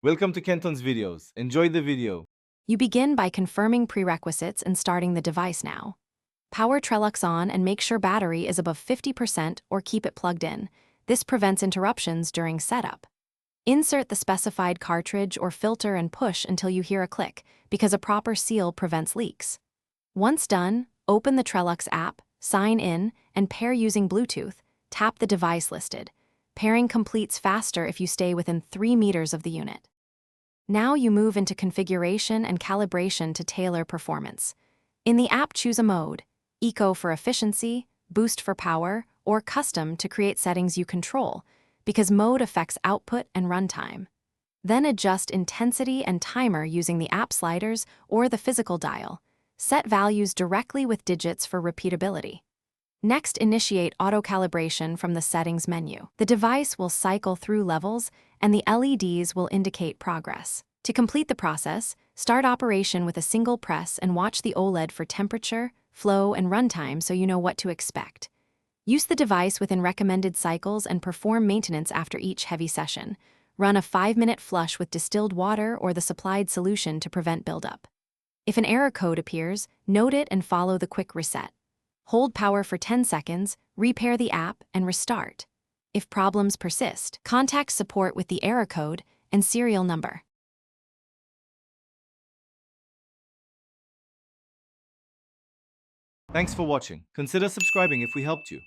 Welcome to Kenton's videos. Enjoy the video. You begin by confirming prerequisites and starting the device now. Power Treluxe on and make sure battery is above 50% or keep it plugged in. This prevents interruptions during setup. Insert the specified cartridge or filter and push until you hear a click, because a proper seal prevents leaks. Once done, open the Treluxe app, sign in, and pair using Bluetooth. Tap the device listed. Pairing completes faster if you stay within 3 meters of the unit. Now you move into configuration and calibration to tailor performance. In the app, choose a mode: Eco for efficiency, Boost for power, or Custom to create settings you control, because mode affects output and runtime. Then adjust intensity and timer using the app sliders or the physical dial. Set values directly with digits for repeatability. Next, initiate auto-calibration from the settings menu. The device will cycle through levels, and the LEDs will indicate progress. To complete the process, start operation with a single press and watch the OLED for temperature, flow, and runtime so you know what to expect. Use the device within recommended cycles and perform maintenance after each heavy session. Run a 5-minute flush with distilled water or the supplied solution to prevent buildup. If an error code appears, note it and follow the quick reset. Hold power for 10 seconds, repair the app, and restart. If problems persist, contact support with the error code and serial number. Thanks for watching. Consider subscribing if we helped you.